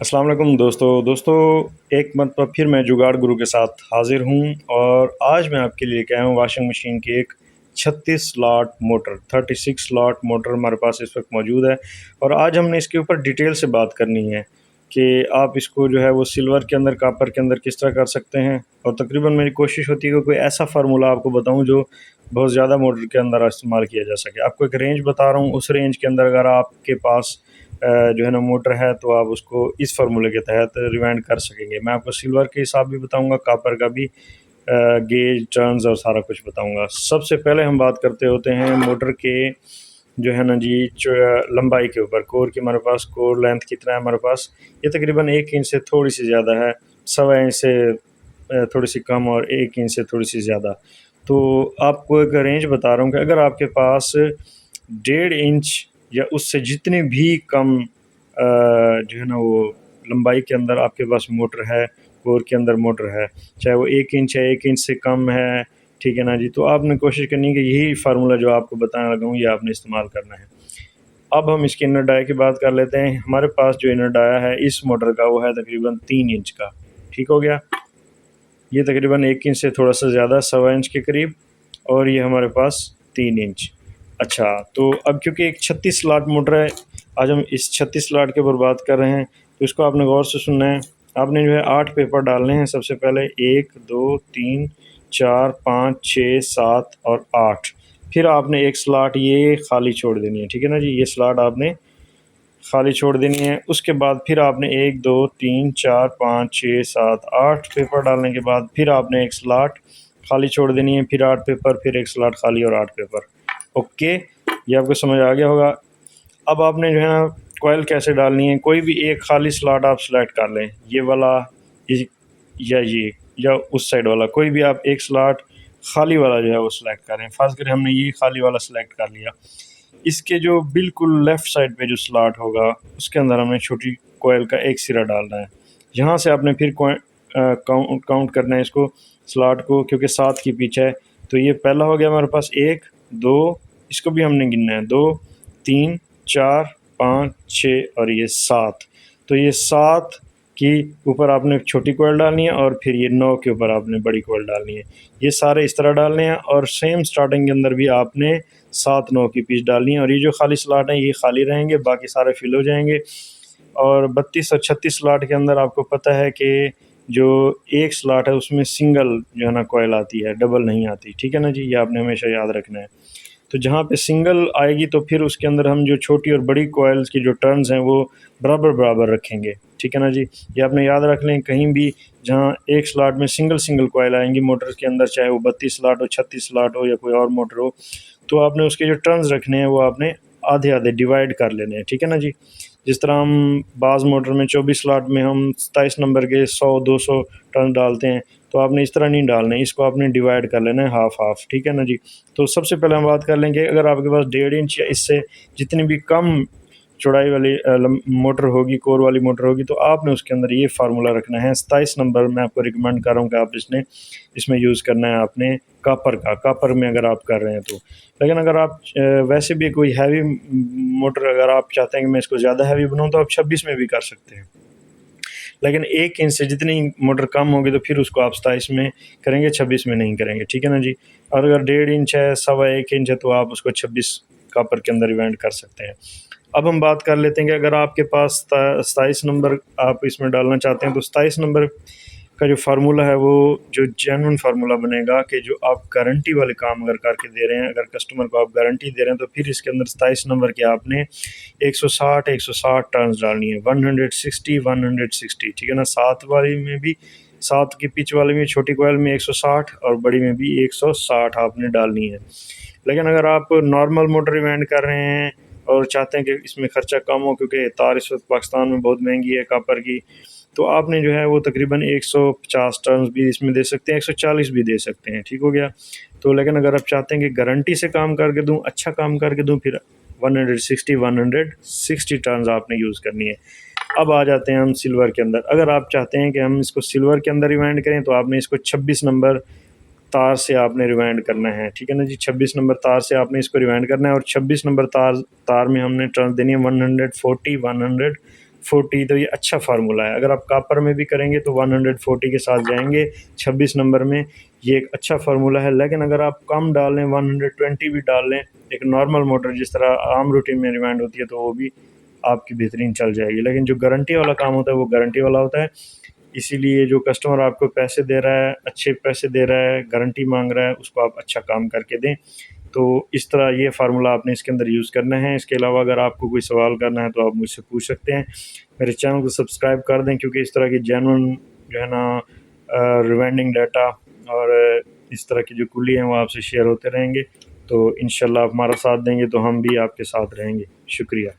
अस्सलाम वालेकुम दोस्तों एक मरतबा फिर मैं जुगाड़ गुरु के साथ हाज़िर हूँ और आज मैं आपके लिए क्या हूँ वाशिंग मशीन की एक 36 स्लॉट मोटर 36 स्लॉट मोटर हमारे पास इस वक्त मौजूद है। और आज हमने इसके ऊपर डिटेल से बात करनी है कि आप इसको जो है वो सिल्वर के अंदर कॉपर के अंदर किस तरह कर सकते हैं। और तकरीबन मेरी कोशिश होती है कि कोई ऐसा फार्मूला आपको बताऊँ जो बहुत ज़्यादा मोटर के अंदर इस्तेमाल किया जा सके। आपको एक रेंज बता रहा हूँ, उस रेंज के अंदर अगर आपके पास जो है ना मोटर है तो आप उसको इस फार्मूले के तहत रिवाइंड कर सकेंगे। मैं आपको सिल्वर के हिसाब भी बताऊंगा, कॉपर का भी, गेज टर्न्स और सारा कुछ बताऊंगा। सबसे पहले हम बात करते होते हैं मोटर के जो है ना जी लंबाई के ऊपर। कोर की हमारे पास कोर लेंथ कितना है हमारे पास, ये तकरीबन 1 इंच से थोड़ी सी ज़्यादा है, 1.25 इंच से थोड़ी सी कम और 1 इंच से थोड़ी सी ज़्यादा। तो आपको एक रेंज बता रहा हूँ कि अगर आपके पास 1.5 इंच या उससे जितनी भी कम जो है ना वो लंबाई के अंदर आपके पास मोटर है, कोर के अंदर मोटर है, चाहे वो 1 इंच है, 1 इंच से कम है, ठीक है ना जी, तो आपने कोशिश करनी है कि यही फार्मूला जो आपको बताने लगा हूँ ये आपने इस्तेमाल करना है। अब हम इसके इनर डाया की बात कर लेते हैं। हमारे पास जो इनर डाया है इस मोटर का वो है तकरीबन 3 इंच का, ठीक हो गया। ये तकरीबन 1 इंच से थोड़ा सा ज़्यादा, 1.25 इंच के करीब, और ये हमारे पास 3 इंच। अच्छा, तो अब क्योंकि एक 36 स्लॉट मोटर है, आज हम इस 36 स्लॉट के ऊपर बात कर रहे हैं, तो इसको आपने गौर से सुनना है। आपने जो है 8 पेपर डालने हैं सबसे पहले, 1 2 3 4 5 6 7 और 8। फिर आपने एक स्लॉट ये खाली छोड़ देनी है, ठीक है ना जी, ये स्लॉट आपने खाली छोड़ देनी है। उसके बाद फिर आपने 1 2 3 4 5 6 7 8 पेपर डालने के बाद फिर आपने एक स्लॉट खाली छोड़ देनी है, फिर 8 पेपर, फिर एक स्लॉट खाली और 8 पेपर। ओके, ये आपको समझ आ गया होगा। अब आपने जो है ना कॉइल कैसे डालनी है, कोई भी एक खाली स्लॉट आप सेलेक्ट कर लें, ये वाला इस- ये या उस साइड वाला, कोई भी आप एक स्लॉट खाली वाला जो है वो सिलेक्ट करें। फर्ज करें हमने ये खाली वाला सिलेक्ट कर लिया, इसके जो बिल्कुल लेफ़्ट साइड पे जो स्लॉट होगा उसके अंदर हमें छोटी कोयल का एक सिरा डालना है। यहाँ से आपने फिर काउंट करना है इसको, स्लॉट को, क्योंकि 7 की पिच है। तो ये पहला हो गया हमारे पास 1 2, इसको भी हमने गिनना है, 2 3 4 5 6 और ये 7। तो ये 7 की ऊपर आपने छोटी कोयल डालनी है और फिर ये 9 के ऊपर आपने बड़ी कोयल डालनी है। ये सारे इस तरह डालने हैं और सेम स्टार्टिंग के अंदर भी आपने 7 9 की पिच डालनी है। और ये जो खाली स्लॉट हैं ये खाली रहेंगे, बाकी सारे फिल हो जाएंगे। और 32 और 36 स्लॉट के अंदर आपको पता है कि जो एक स्लॉट है उसमें सिंगल जो है ना कॉयल आती है, डबल नहीं आती, ठीक है ना जी, ये आपने हमेशा याद रखना है। तो जहाँ पे सिंगल आएगी तो फिर उसके अंदर हम जो छोटी और बड़ी कॉइल्स की जो टर्न्स हैं वो बराबर बराबर रखेंगे, ठीक है ना जी। ये आपने याद रख लें, कहीं भी जहाँ एक स्लॉट में सिंगल सिंगल कॉइल आएंगी मोटर के अंदर, चाहे वो 32 स्लॉट हो, 36 स्लॉट हो या कोई और मोटर हो, तो आपने उसके जो टर्न्स रखने हैं वो आपने आधे आधे डिवाइड कर लेने हैं, ठीक है ना जी। जिस तरह हम बाज़ मोटर में 24 स्लॉट में हम 27 नंबर के 100 200 टर्न डालते हैं, तो आपने इस तरह नहीं डालना, इसको आपने डिवाइड कर लेना है हाफ हाफ, ठीक है ना जी। तो सबसे पहले हम बात कर लेंगे, अगर आपके पास 1.5 इंच या इससे जितनी भी कम चौड़ाई वाली मोटर होगी, कोर वाली मोटर होगी, तो आपने उसके अंदर ये फार्मूला रखना है। 27 नंबर मैं आपको रिकमेंड कर रहा हूँ कि आप इसमें यूज़ करना है आपने कापर में अगर आप कर रहे हैं तो। लेकिन अगर आप वैसे भी कोई हैवी मोटर अगर आप चाहते हैं कि मैं इसको ज़्यादा हैवी बनाऊँ, तो आप 26 में भी कर सकते हैं। लेकिन 1 इंच से जितनी मोटर कम होगी तो फिर उसको आप 27 में करेंगे, 26 में नहीं करेंगे, ठीक है ना जी। और अगर 1.5 इंच है, 1.25 इंच है, तो आप उसको 26 कापर के अंदर इवेंट कर सकते हैं। अब हम बात कर लेते हैं कि अगर आपके पास 27 नंबर आप इसमें डालना चाहते हैं, तो 27 नंबर का जो फार्मूला है वो जो जेन्युइन फार्मूला बनेगा कि जो आप गारंटी वाले काम अगर करके दे रहे हैं, अगर कस्टमर को आप गारंटी दे रहे हैं, तो फिर इसके अंदर 27 नंबर के आपने 160 टर्न्स डालनी है, 160 ठीक है ना। 7 वाली में भी, 7 की पिच वाले में, छोटी कोयल में 160 और बड़ी में भी 160 आपने डालनी है। लेकिन अगर आप नॉर्मल मोटर इवेंट कर रहे हैं और चाहते हैं कि इसमें खर्चा कम हो, क्योंकि तार इस वक्त पाकिस्तान में बहुत महंगी है कॉपर की, तो आपने जो है वो तकरीबन 150 टर्न्स भी इसमें दे सकते हैं, 140 भी दे सकते हैं, ठीक हो गया। तो लेकिन अगर आप चाहते हैं कि गारंटी से काम करके दूं, अच्छा काम करके दूं, फिर 160 टर्न्स आपने यूज़ करनी है। अब आ जाते हैं हम सिल्वर के अंदर। अगर आप चाहते हैं कि हम इसको सिल्वर के अंदर रिवाइंड करें, तो आपने इसको 26 नंबर तार से आपने रिवाइंड करना है, ठीक है ना जी। 26 नंबर तार से आपने इसको रिवाइंड करना है और 26 नंबर तार में हमने टर्न देनी है 140 100 40, تو یہ اچھا فارمولہ ہے. اگر آپ کاپر میں بھی کریں گے تو 140 کے ساتھ جائیں گے 26 نمبر میں. یہ ایک اچھا فارمولہ ہے. لیکن اگر آپ کم ڈال لیں 120 بھی ڈال لیں ایک نارمل موٹر جس طرح عام روٹین میں ریمائنڈ ہوتی ہے تو وہ بھی آپ کی بہترین چل جائے گی. لیکن جو گارنٹی والا کام ہوتا ہے وہ گارنٹی والا ہوتا ہے. اسی لیے جو کسٹمر آپ کو پیسے دے رہا ہے، اچھے پیسے دے رہا ہے، گارنٹی مانگ رہا ہے، اس کو آپ اچھا کام کر کے دیں. تو اس طرح یہ فارمولہ آپ نے اس کے اندر یوز کرنا ہے. اس کے علاوہ اگر آپ کو کوئی سوال کرنا ہے تو آپ مجھ سے پوچھ سکتے ہیں. میرے چینل کو سبسکرائب کر دیں کیونکہ اس طرح کی جینون جو ہے نا ریوائنڈنگ ڈیٹا اور اس طرح کی جو کلی ہیں وہ آپ سے شیئر ہوتے رہیں گے. تو انشاءاللہ آپ ہمارا ساتھ دیں گے تو ہم بھی آپ کے ساتھ رہیں گے. شکریہ.